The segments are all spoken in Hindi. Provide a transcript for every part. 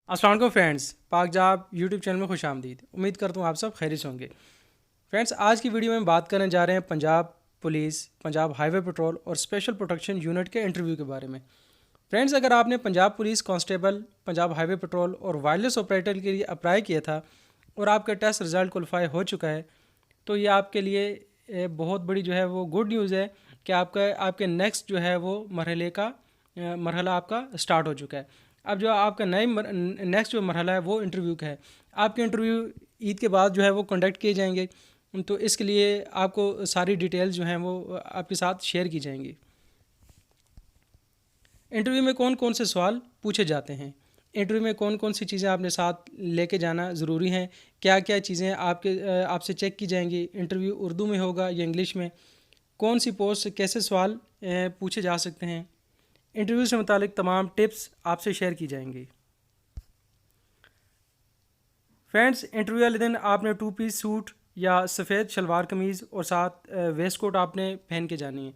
अस्सलाम वालेकुम फ्रेंड्स, पाकजाब यूट्यूब चैनल में खुश आमदीद। उम्मीद करता हूँ आप सब खैरियत से होंगे। फ्रेंड्स, आज की वीडियो में बात करने जा रहे हैं Punjab police, Punjab highway petrol और स्पेशल प्रोटेक्शन यूनिट के इंटरव्यू के बारे में। फ्रेंड्स, अगर आपने Punjab police constable, Punjab highway petrol और वायरलेस ऑपरेटर के लिए अप्लाई किया था और आपका टेस्ट रिज़ल्ट क्वालिफाई हो चुका है, तो ये आपके लिए बहुत बड़ी जो है वो गुड न्यूज़ है कि आपके नेक्स्ट जो है वो मरहला आपका स्टार्ट हो चुका है। अब जो आपका नेक्स्ट जो मरहला है वो इंटरव्यू का है। आपके इंटरव्यू ईद के बाद जो है वो कंडक्ट किए जाएंगे, तो इसके लिए आपको सारी डिटेल्स जो हैं वो आपके साथ शेयर की जाएंगी। इंटरव्यू में कौन कौन से सवाल पूछे जाते हैं, इंटरव्यू में कौन कौन सी चीज़ें आपने साथ लेके जाना ज़रूरी हैं, क्या क्या चीज़ें आपसे चेक की जाएंगी, इंटरव्यू उर्दू में होगा या इंग्लिश में, कौन सी पोस्ट से कैसे सवाल पूछे जा सकते हैं, इंटरव्यू से मुतालिक तमाम टिप्स आपसे शेयर की जाएंगी। फ्रेंड्स, इंटरव्यू वाले दिन आपने 2 पीस सूट या सफ़ेद शलवार कमीज़ और साथ वेस्ट कोट आपने पहन के जानी है।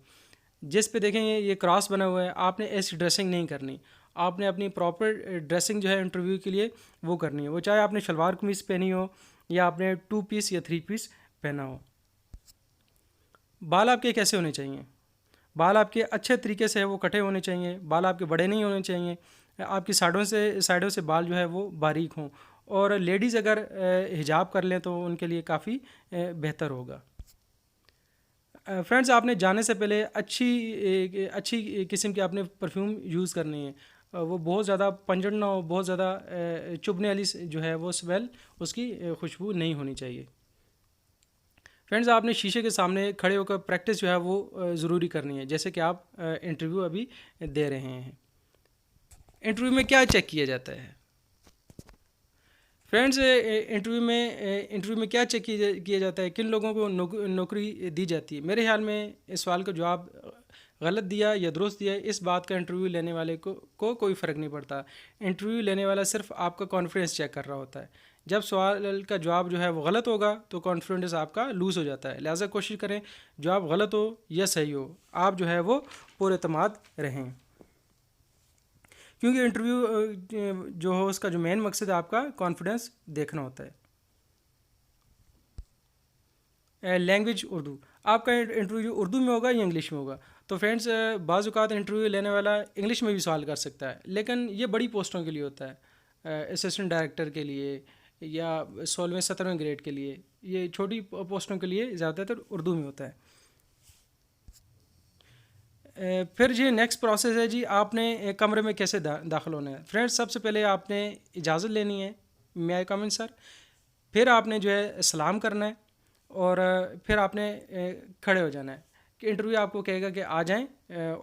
जिस पे देखेंगे ये क्रॉस बना हुआ है, आपने ऐसी ड्रेसिंग नहीं करनी। आपने अपनी प्रॉपर ड्रेसिंग जो है इंटरव्यू के लिए वो करनी है, वो चाहे आपने शलवार कमीज़ पहनी हो या आपने 2 पीस या 3 पीस पहना हो। बाल आपके कैसे होने चाहिए? बाल आपके अच्छे तरीके से वो कटे होने चाहिए, बाल आपके बड़े नहीं होने चाहिए। आपकी साइडों से बाल जो है वो बारीक हों, और लेडीज़ अगर हिजाब कर लें तो उनके लिए काफ़ी बेहतर होगा। फ्रेंड्स, आपने जाने से पहले अच्छी किस्म की आपने परफ्यूम यूज़ करनी है। वो बहुत ज़्यादा पंजन ना हो, बहुत ज़्यादा चुभने वाली जो है वो स्मेल, उसकी खुशबू नहीं होनी चाहिए। फ्रेंड्स, आपने शीशे के सामने खड़े होकर प्रैक्टिस जो है वो ज़रूरी करनी है, जैसे कि आप इंटरव्यू अभी दे रहे हैं। इंटरव्यू में क्या चेक किया जाता है? फ्रेंड्स, इंटरव्यू में क्या चेक किया जाता है, किन लोगों को नौकरी दी जाती है? मेरे ख्याल में इस सवाल का जवाब गलत दिया या दुरुस्त दिया, इस बात का इंटरव्यू लेने वाले को कोई फ़र्क नहीं पड़ता। इंटरव्यू लेने वाला सिर्फ आपका कॉन्फिडेंस चेक कर रहा होता है। जब सवाल का जवाब जो है वो गलत होगा तो कॉन्फिडेंस आपका लूज़ हो जाता है। लिहाजा कोशिश करें जवाब गलत हो या सही हो, आप जो है वो पुरएतमाद रहें, क्योंकि इंटरव्यू जो हो उसका जो मेन मकसद है आपका कॉन्फिडेंस देखना होता है। लैंग्वेज उर्दू, आपका इंटरव्यू उर्दू में होगा या इंग्लिश में होगा? तो फ्रेंड्स, बाज़ औक़ात इंटरव्यू लेने वाला इंग्लिश में भी सवाल कर सकता है, लेकिन ये बड़ी पोस्टों के लिए होता है, असिस्टेंट डायरेक्टर के लिए या 16वें 17वें ग्रेड के लिए। ये छोटी पोस्टों के लिए ज़्यादातर उर्दू में होता है। फिर ये नेक्स्ट प्रोसेस है जी, आपने कमरे में कैसे दाखिल होना है? फ्रेंड्स, सबसे पहले आपने इजाज़त लेनी है, मे आई कम इन सर। फिर आपने जो है सलाम करना है, और फिर आपने खड़े हो जाना है कि इंटरव्यू आपको कहेगा कि आ जाएं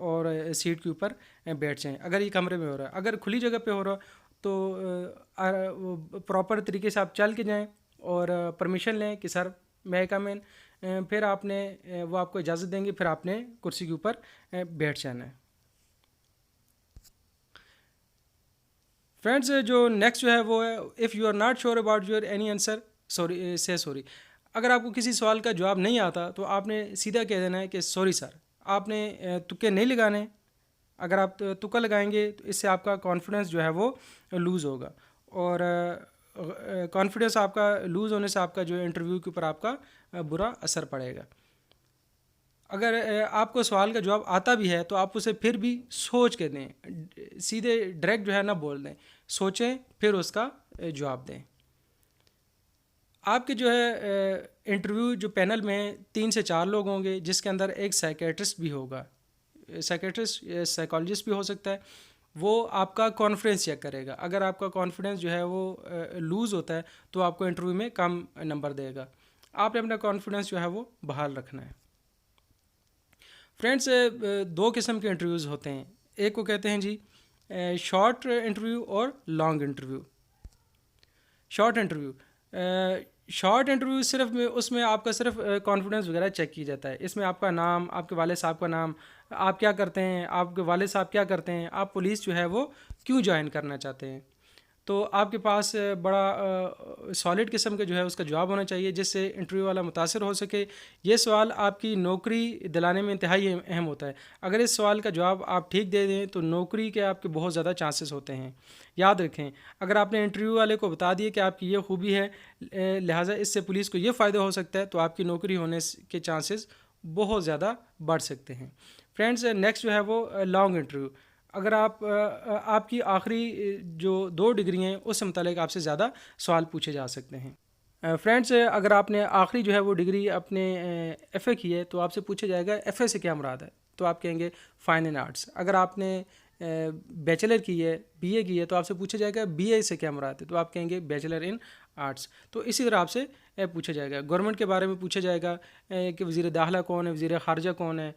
और सीट के ऊपर बैठ जाएं। अगर ये कमरे में हो रहा है, अगर खुली जगह पे हो रहा तो प्रॉपर तरीके से आप चल के जाएं और परमिशन लें कि सर मैं कम इन। फिर आपने वो आपको इजाज़त देंगे, फिर आपने कुर्सी के ऊपर बैठ जाना है। फ्रेंड्स, जो नेक्स्ट जो है वो है, if you are not sure about your any answer, sorry. अगर आपको किसी सवाल का जवाब नहीं आता तो आपने सीधा कह देना है कि सॉरी सर। आपने तुक्के नहीं लगाने। अगर आप तुक्का लगाएंगे तो इससे आपका कॉन्फिडेंस जो है वो लूज़ होगा, और कॉन्फिडेंस आपका लूज़ होने से आपका जो इंटरव्यू के ऊपर आपका बुरा असर पड़ेगा। अगर आपको सवाल का जवाब आता भी है तो आप उसे फिर भी सोच के दें, सीधे डायरेक्ट जो है ना बोल दें, सोचें फिर उसका जवाब दें। आपके जो है इंटरव्यू जो पैनल में 3 से 4 लोग होंगे, जिसके अंदर एक साइकेट्रिस्ट भी होगा। साइकेट्रिस्ट साइकोलॉजिस्ट भी हो सकता है। वो आपका कॉन्फिडेंस चेक करेगा। अगर आपका कॉन्फिडेंस जो है वो लूज़ होता है तो आपको इंटरव्यू में कम नंबर देगा। आपने अपना कॉन्फिडेंस जो है वो बहाल रखना है। फ्रेंड्स, 2 किस्म के इंटरव्यूज़ होते हैं। एक को कहते हैं जी शॉर्ट इंटरव्यू और लॉन्ग इंटरव्यू। शॉर्ट इंटरव्यू सिर्फ उसमें आपका सिर्फ कॉन्फिडेंस वगैरह चेक किया जाता है। इसमें आपका नाम, आपके वाले साहब का नाम, आप क्या करते हैं, आपके वाले साहब क्या करते हैं, आप पुलिस जो है वो क्यों ज्वाइन करना चाहते हैं। तो आपके पास बड़ा सॉलिड किस्म का जो है उसका जवाब होना चाहिए, जिससे इंटरव्यू वाला मुतासर हो सके। ये सवाल आपकी नौकरी दिलाने में इंतहाई अहम होता है। अगर इस सवाल का जवाब आप ठीक दे दें तो नौकरी के आपके बहुत ज़्यादा चांसेस होते हैं। याद रखें, अगर आपने इंटरव्यू वाले को बता दिए कि आपकी ये खूबी है, लिहाजा इससे पुलिस को ये फ़ायदा हो सकता है, तो आपकी नौकरी होने के चांसेस बहुत ज़्यादा बढ़ सकते हैं। फ्रेंड्स, नेक्स्ट जो है वो लॉन्ग इंटरव्यू। अगर आपकी आखिरी जो 2 डिग्री हैं उससे मुतालिक आपसे ज़्यादा सवाल पूछे जा सकते हैं। फ्रेंड्स, अगर आपने आखिरी जो है वो डिग्री अपने एफ़ए की है तो आपसे पूछा जाएगा एफ़ए से क्या मुराद है, तो आप कहेंगे फ़ाइन एंड आर्ट्स। अगर आपने बैचलर की है, बीए की है, तो आपसे पूछा जाएगा बीए से क्या मुराद है, तो आप कहेंगे बैचलर इन आर्ट्स। तो इसी तरह आपसे पूछा जाएगा। गवर्नमेंट के बारे में पूछा जाएगा कि वज़ीर दाखिला कौन है, वज़ीर ख़ारजा कौन है,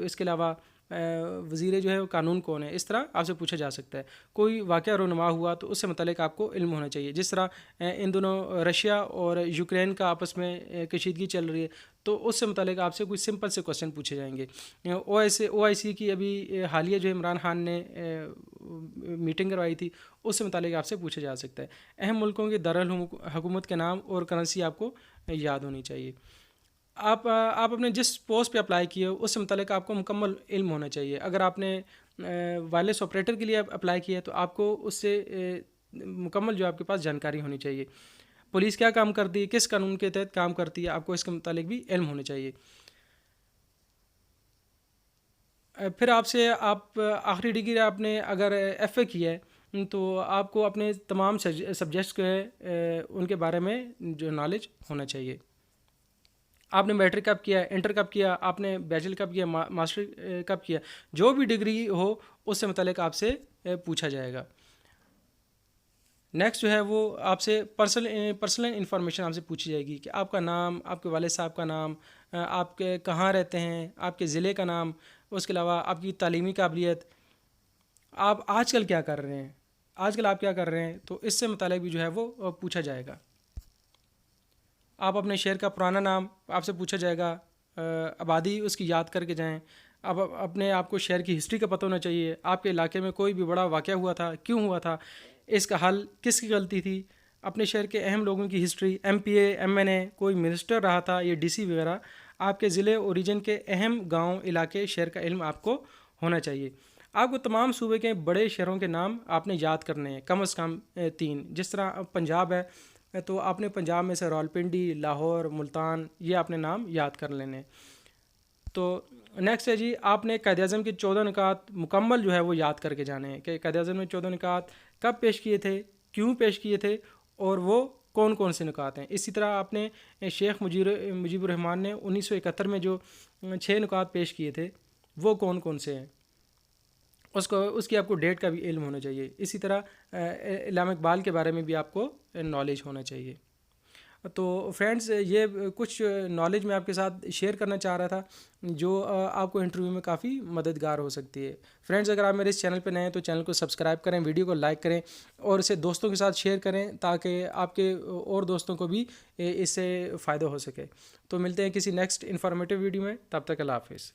इसके अलावा वज़ीर जो है वो कानून कौन है, इस तरह आपसे पूछा जा सकता है। कोई वाक़या रूनुमा हुआ तो उससे मुतालिक आपको इल्म होना चाहिए। जिस तरह इन दोनों रशिया और यूक्रेन का आपस में कशीदगी चल रही है, तो उससे मुतालिक आपसे कुछ सिंपल से क्वेश्चन पूछे जाएंगे। OIC की अभी हालिया जो इमरान खान ने मीटिंग करवाई थी, उससे मुतालिक आपसे पूछा जा सकता है। अहम मुल्कों के दारुल हुकूमत के नाम और करेंसी आपको याद होनी चाहिए। आप अपने जिस पोस्ट पे अप्लाई किए हो उससे मुतालिक आपको मुकम्मल इल्म होना चाहिए। अगर आपने वायरलेस ऑपरेटर के लिए अप्लाई किया है तो आपको उससे मुकम्मल जो आपके पास जानकारी होनी चाहिए। पुलिस क्या काम करती है, किस कानून के तहत काम करती है, आपको इसके मुतालिक भी इल्म होना चाहिए। फिर आपसे आप आखिरी डिग्री आपने अगर एफ़ए की है तो आपको अपने तमाम सब्जेक्ट्स के उनके बारे में जो नॉलेज होना चाहिए। आपने मैट्रिक कब किया, इंटर कब किया, आपने बैचलर कब किया, मास्टर कब किया, जो भी डिग्री हो उससे मुतालिक आपसे पूछा जाएगा। नेक्स्ट जो है वो आपसे पर्सनल इन्फॉर्मेशन आपसे पूछी जाएगी कि आपका नाम, आपके वालिद साहब का नाम, आपके कहाँ रहते हैं, आपके ज़िले का नाम, उसके अलावा आपकी तालीमी काबिलियत, आप आजकल क्या कर रहे हैं, आजकल आप क्या कर रहे हैं, तो इससे मुतालिक भी जो है वो पूछा जाएगा। आप अपने शहर का पुराना नाम आपसे पूछा जाएगा, आबादी उसकी याद करके जाएं। अब अपने आपको शहर की हिस्ट्री का पता होना चाहिए। आपके इलाके में कोई भी बड़ा वाक़या हुआ था, क्यों हुआ था, इसका हल किसकी गलती थी। अपने शहर के अहम लोगों की हिस्ट्री, MPA MNA, कोई मिनिस्टर रहा था, ये DC वगैरह, आपके ज़िले और रीजन के अहम गाँव इलाके शहर का इल्म आपको होना चाहिए। आपको तमाम सूबे के बड़े शहरों के नाम आपने याद करने हैं, कम से कम 3। जिस तरह पंजाब है तो आपने पंजाब में से रावलपिंडी, लाहौर, मुल्तान, ये आपने नाम याद कर लेने। तो नेक्स्ट है जी, आपने क़ायद-ए-आज़म के 14 निकात मुकम्मल जो है वो याद करके जाने हैं कि क़ायद-ए-आज़म ने 14 निकात कब पेश किए थे, क्यों पेश किए थे और वो कौन कौन से निकात हैं। इसी तरह आपने शेख मुजीबुर रहमान ने 1971 में जो 6 निकात पेश किए थे वो कौन कौन से हैं, उसकी आपको डेट का भी इल्म होना चाहिए। इसी तरह इल्लामा इक़बाल के बारे में भी आपको नॉलेज होना चाहिए। तो फ्रेंड्स, ये कुछ नॉलेज मैं आपके साथ शेयर करना चाह रहा था जो आपको इंटरव्यू में काफ़ी मददगार हो सकती है। फ्रेंड्स, अगर आप मेरे इस चैनल पर नए हैं तो चैनल को सब्सक्राइब करें, वीडियो को लाइक करें और इसे दोस्तों के साथ शेयर करें ताकि आपके और दोस्तों को भी इससे फ़ायदा हो सके। तो मिलते हैं किसी नेक्स्ट इन्फॉर्मेटिव वीडियो में, तब तक अल्लाह हाफ़िज़।